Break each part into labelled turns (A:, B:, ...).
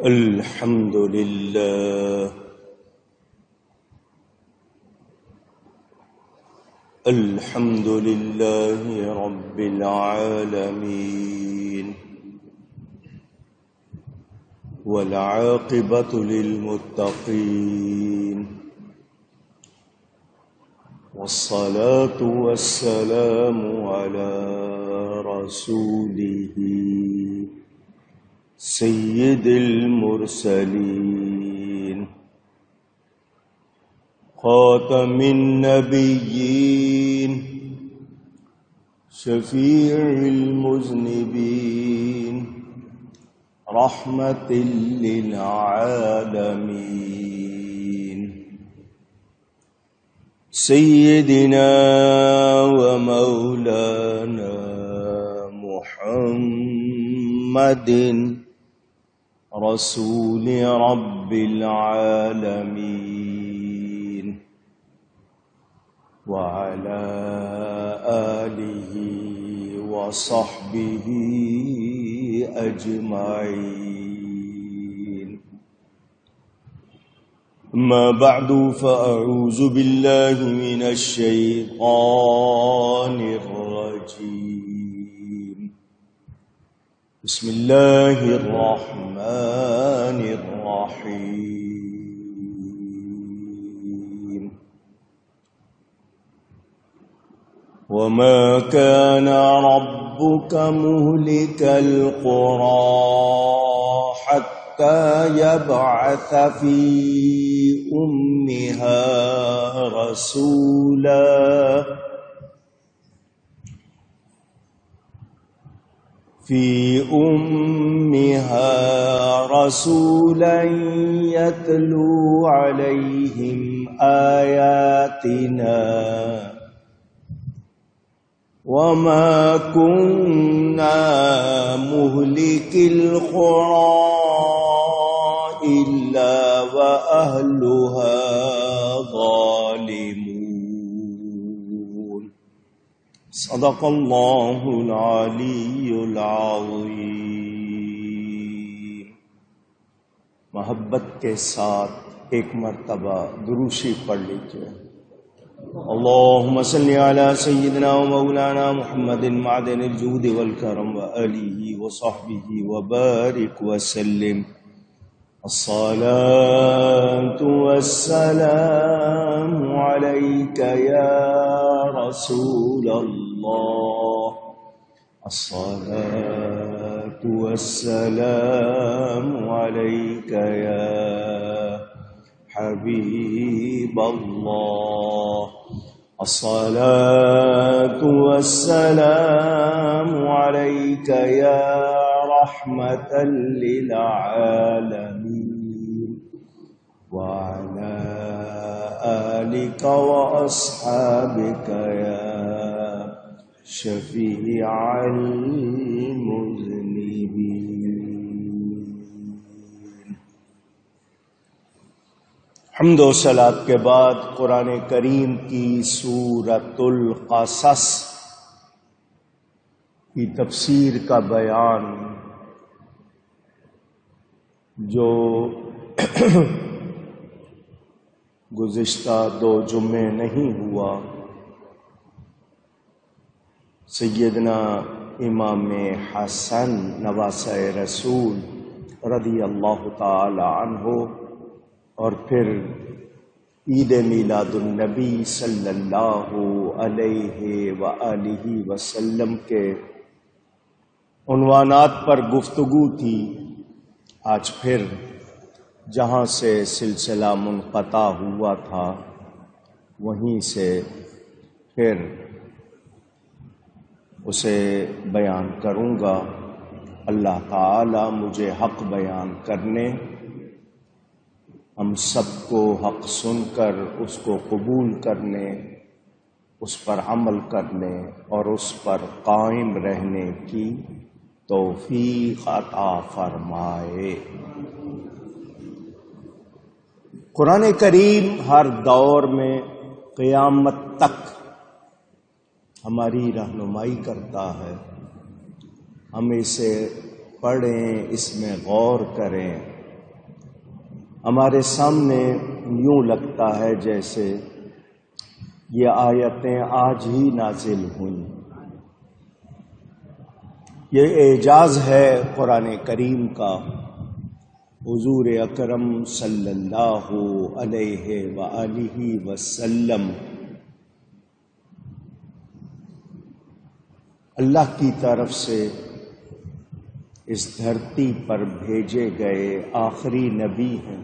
A: الحمد لله الحمد لله رب العالمين والعاقبة للمتقين والصلاة والسلام على رسوله سيد المرسلين خاتم النبيين شفيع المذنبين رحمة للعالمين سيدنا ومولانا محمد رسول رب العالمين وعلى آله وصحبه أجمعين. أما بعد فأعوذ بالله من الشيطان الرجيم. بسم الله الرحمن الرحيم. وما كان ربك مهلك القرى حتى يبعث في أمها رسولا يتلو عليهم آياتنا وما كنا مهلك القرى إلا وأهلها ظالمون. صدق الله العلي العظيم. محبت کے ساتھ ایک مرتبہ دروشی پڑھ لیجیے. اللهم صل على سيدنا ومولانا محمد معدن الجود والكرم وآله وصحبه وبارك وسلم. الصلاة والسلام عليك يا رسول الله. الصلاة والسلام عليك يا حبيب الله. الصلاة والسلام عليك يا رحمة للعالمين وعلى آلك وأصحابك يا شفيع المذنبين. حمد و صلات کے بعد قرآن کریم کی سورۃ القصص کی تفسیر کا بیان جو گزشتہ 2 جمعے نہیں ہوا، سیدنا امام حسن نواسہ رسول رضی اللہ تعالی عنہ اور پھر عید میلاد النبی صلی اللہ علیہ وآلہ وسلم کے عنوانات پر گفتگو تھی. آج پھر جہاں سے سلسلہ منقطع ہوا تھا وہیں سے پھر اسے بیان کروں گا. اللہ تعالی مجھے حق بیان کرنے، ہم سب کو حق سن کر اس کو قبول کرنے، اس پر عمل کرنے اور اس پر قائم رہنے کی توفیق عطا فرمائے. قرآن کریم ہر دور میں قیامت تک ہماری رہنمائی کرتا ہے. ہم اسے پڑھیں، اس میں غور کریں ہمارے سامنے یوں لگتا ہے جیسے یہ آیتیں آج ہی نازل ہوئیں۔ یہ اعجاز ہے قرآن کریم کا، حضور اکرم صلی اللہ علیہ وآلہ وسلم اللہ کی طرف سے اس دھرتی پر بھیجے گئے آخری نبی ہیں،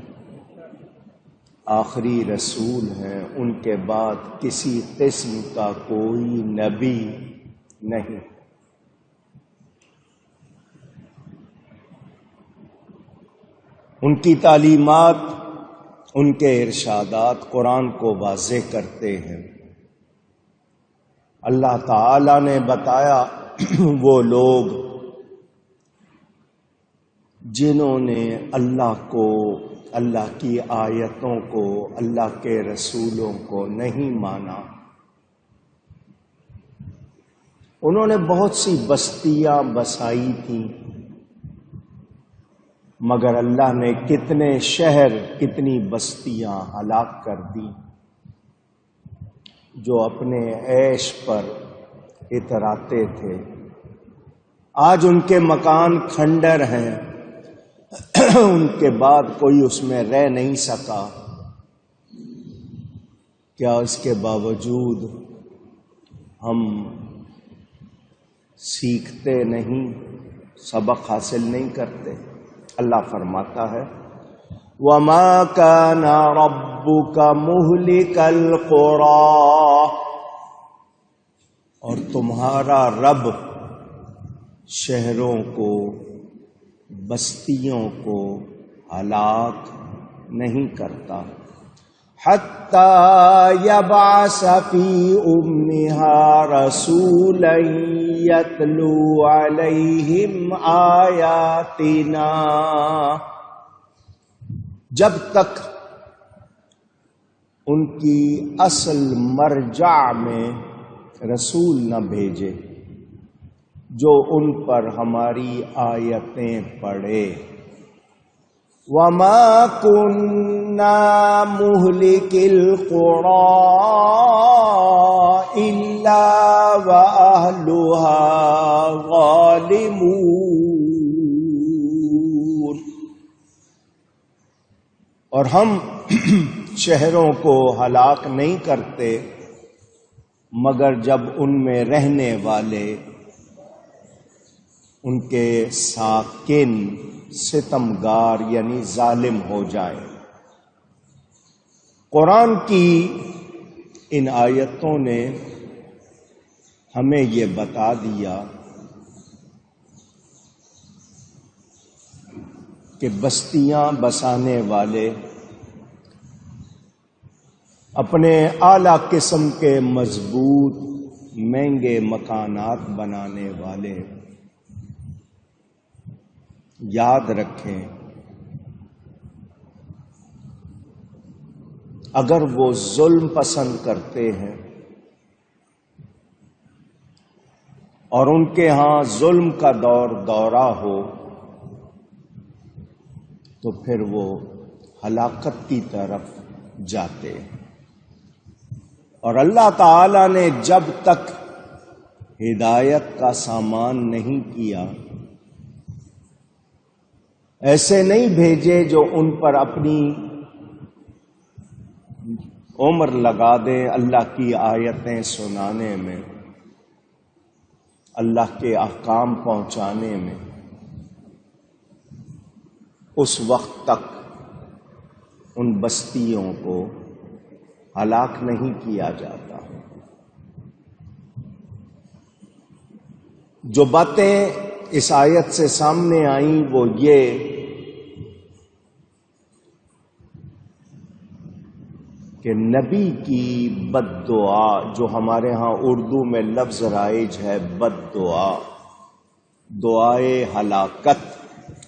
A: آخری رسول ہیں۔ ان کے بعد کسی قسم کا کوئی نبی نہیں۔ ان کی تعلیمات، ان کے ارشادات قرآن کو واضح کرتے ہیں۔ اللہ تعالی نے بتایا وہ لوگ جنہوں نے اللہ کو، اللہ کی آیتوں کو، اللہ کے رسولوں کو نہیں مانا، انہوں نے بہت سی بستیاں بسائی تھیں، مگر اللہ نے کتنے شہر، کتنی بستیاں ہلاک کر دی جو اپنے عیش پر اتراتے تھے۔ آج ان کے مکان کھنڈر ہیں، ان کے بعد کوئی اس میں رہ نہیں سکا۔ کیا اس کے باوجود ہم سیکھتے نہیں، سبق حاصل نہیں کرتے؟ اللہ فرماتا ہے وَمَا كَانَ رَبُّكَ مُهْلِكَ الْقُرَىٰ، اور تمہارا رب شہروں کو، بستیوں کو ہلاک نہیں کرتا، حَتَّى يَبْعَثَ فِي أُمِّهَا رَسُولًا يَتْلُو عَلَيْهِمْ آيَاتِنَا، جب تک ان کی اصل مرجع میں رسول نہ بھیجے جو ان پر ہماری آیتیں پڑھے۔ وَمَا كُنَّا مُهْلِكِ الْقُرَىٰ إِلَّا وَأَهْلُهَا غَالِمُونَ، اور ہم شہروں کو ہلاک نہیں کرتے مگر جب ان میں رہنے والے، ان کے ساکن ستمگار یعنی ظالم ہو جائیں۔ قرآن کی ان آیتوں نے ہمیں یہ بتا دیا کہ بستیاں بسانے والے، اپنے اعلیٰ قسم کے مضبوط مہنگے مکانات بنانے والے یاد رکھیں اگر وہ ظلم پسند کرتے ہیں اور ان کے ہاں ظلم کا دورہ ہو تو پھر وہ ہلاکت کی طرف جاتے ہیں۔ اور اللہ تعالی نے جب تک ہدایت کا سامان نہیں کیا، ایسے نہیں بھیجے جو ان پر اپنی عمر لگا دے اللہ کی آیتیں سنانے میں، اللہ کے احکام پہنچانے میں، اس وقت تک ان بستیوں کو ہلاک نہیں کیا جاتا۔ جو باتیں اس آیت سے سامنے آئیں وہ یہ کہ نبی کی بد دعا، جو ہمارے ہاں اردو میں لفظ رائج ہے بد دعا، دعائے ہلاکت،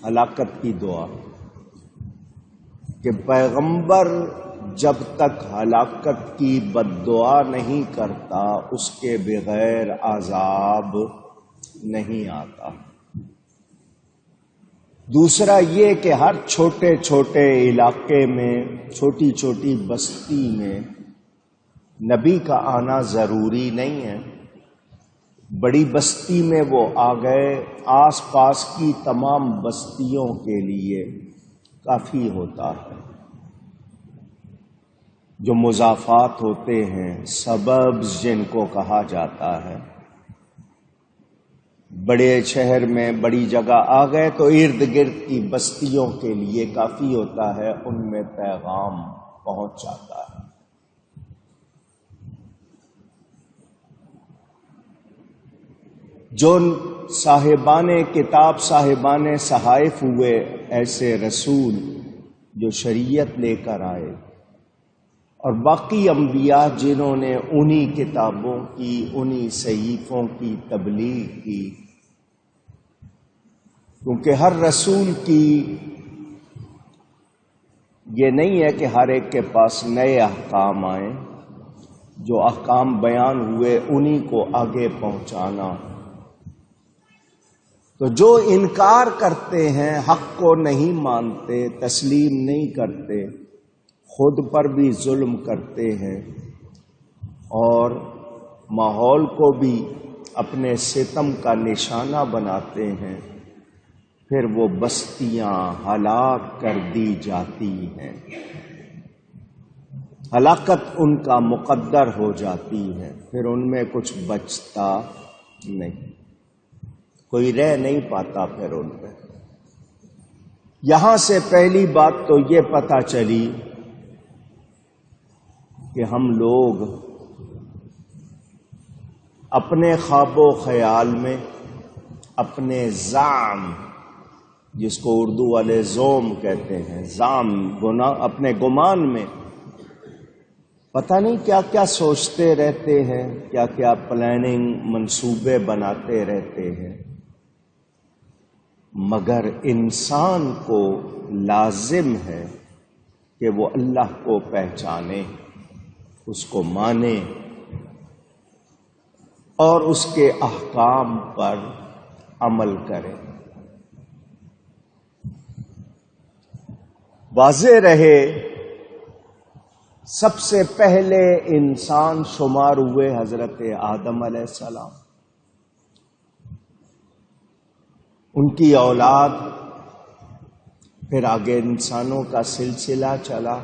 A: ہلاکت کی دعا، کہ پیغمبر جب تک ہلاکت کی بد دعا نہیں کرتا اس کے بغیر عذاب نہیں آتا۔ دوسرا یہ کہ ہر چھوٹے چھوٹے علاقے میں، چھوٹی چھوٹی بستی میں نبی کا آنا ضروری نہیں ہے۔ بڑی بستی میں وہ آ گئے، آس پاس کی تمام بستیوں کے لیے کافی ہوتا ہے۔ جو مضافات ہوتے ہیں، سببز جن کو کہا جاتا ہے، بڑے شہر میں بڑی جگہ آ گئے تو ارد گرد کی بستیوں کے لیے کافی ہوتا ہے، ان میں پیغام پہنچ جاتا ہے۔ جو صاحبان کتاب، صاحبان صحائف ہوئے، ایسے رسول جو شریعت لے کر آئے، اور باقی انبیاء جنہوں نے انہی کتابوں کی، انہی صحیفوں کی تبلیغ کی، کیونکہ ہر رسول کی یہ نہیں ہے کہ ہر ایک کے پاس نئے احکام آئیں، جو احکام بیان ہوئے انہی کو آگے پہنچانا۔ تو جو انکار کرتے ہیں، حق کو نہیں مانتے، تسلیم نہیں کرتے، خود پر بھی ظلم کرتے ہیں اور ماحول کو بھی اپنے ستم کا نشانہ بناتے ہیں، پھر وہ بستیاں ہلاک کر دی جاتی ہیں، ہلاکت ان کا مقدر ہو جاتی ہے، پھر ان میں کچھ بچتا نہیں، کوئی رہ نہیں پاتا پھر ان پہ۔ یہاں سے پہلی بات تو یہ پتہ چلی کہ ہم لوگ اپنے خواب و خیال میں، اپنے زعم، جس کو اردو والے زوم کہتے ہیں، زعم، اپنے گمان میں پتہ نہیں کیا کیا سوچتے رہتے ہیں، کیا کیا پلاننگ، منصوبے بناتے رہتے ہیں، مگر انسان کو لازم ہے کہ وہ اللہ کو پہچانے، اس کو مانے اور اس کے احکام پر عمل کرے۔ واضح رہے، سب سے پہلے انسان شمار ہوئے حضرت آدم علیہ السلام، ان کی اولاد، پھر آگے انسانوں کا سلسلہ چلا۔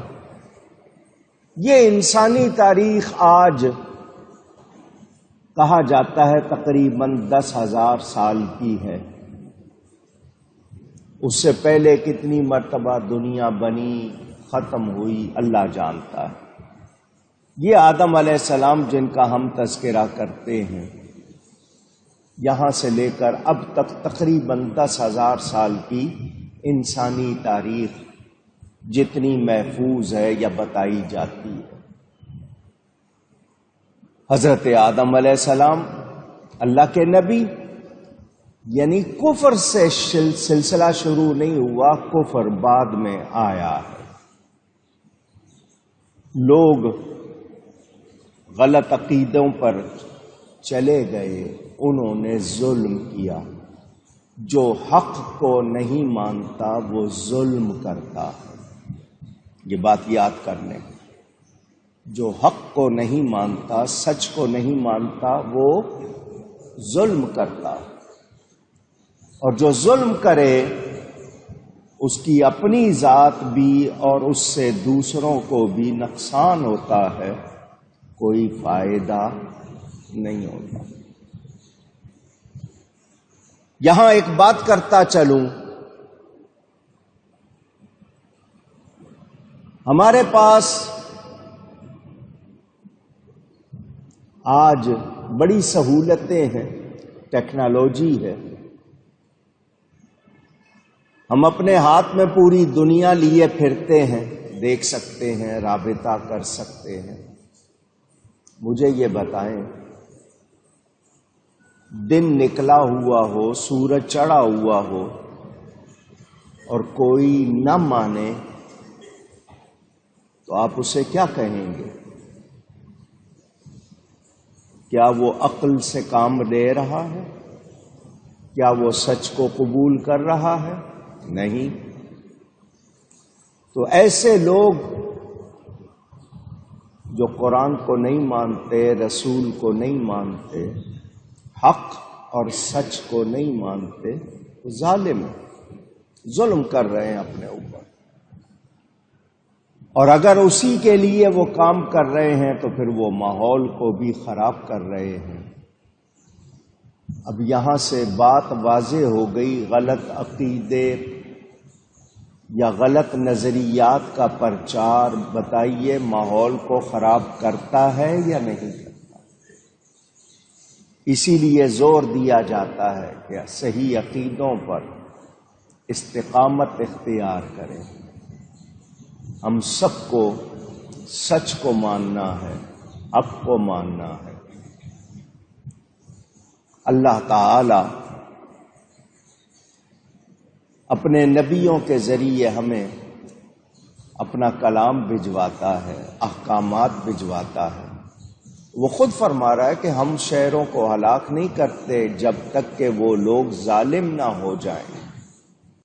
A: یہ انسانی تاریخ آج کہا جاتا ہے تقریباً 10,000 سال کی ہے۔ اس سے پہلے کتنی مرتبہ دنیا بنی، ختم ہوئی، اللہ جانتا ہے۔ یہ آدم علیہ السلام جن کا ہم تذکرہ کرتے ہیں، یہاں سے لے کر اب تک تقریباً 10,000 سال کی انسانی تاریخ جتنی محفوظ ہے یا بتائی جاتی ہے۔ حضرت آدم علیہ السلام اللہ کے نبی، یعنی کفر سے سلسلہ شروع نہیں ہوا، کفر بعد میں آیا ہے۔ لوگ غلط عقیدوں پر چلے گئے، انہوں نے ظلم کیا۔ جو حق کو نہیں مانتا وہ ظلم کرتا ہے، یہ بات یاد کرنے۔ جو حق کو نہیں مانتا، سچ کو نہیں مانتا، وہ ظلم کرتا ہے، اور جو ظلم کرے اس کی اپنی ذات بھی اور اس سے دوسروں کو بھی نقصان ہوتا ہے، کوئی فائدہ نہیں ہوتا۔ یہاں ایک بات کرتا چلوں، ہمارے پاس آج بڑی سہولتیں ہیں، ٹیکنالوجی ہے، ہم اپنے ہاتھ میں پوری دنیا لیے پھرتے ہیں، دیکھ سکتے ہیں، رابطہ کر سکتے ہیں۔ مجھے یہ بتائیں، دن نکلا ہوا ہو، سورج چڑھا ہوا ہو اور کوئی نہ مانے تو آپ اسے کیا کہیں گے؟ کیا وہ عقل سے کام لے رہا ہے؟ کیا وہ سچ کو قبول کر رہا ہے؟ نہیں۔ تو ایسے لوگ جو قرآن کو نہیں مانتے، رسول کو نہیں مانتے، حق اور سچ کو نہیں مانتے، وہ ظالم ہیں، ظلم کر رہے ہیں اپنے اوپر۔ اور اگر اسی کے لیے وہ کام کر رہے ہیں تو پھر وہ ماحول کو بھی خراب کر رہے ہیں۔ اب یہاں سے بات واضح ہو گئی، غلط عقیدے یا غلط نظریات کا پرچار بتائیے ماحول کو خراب کرتا ہے یا نہیں کرتا؟ اسی لیے زور دیا جاتا ہے کہ صحیح عقیدوں پر استقامت اختیار کریں۔ ہم سب کو سچ کو ماننا ہے، حق کو ماننا ہے۔ اللہ تعالی اپنے نبیوں کے ذریعے ہمیں اپنا کلام بھجواتا ہے، احکامات بھجواتا ہے۔ وہ خود فرما رہا ہے کہ ہم شہروں کو ہلاک نہیں کرتے جب تک کہ وہ لوگ ظالم نہ ہو جائیں۔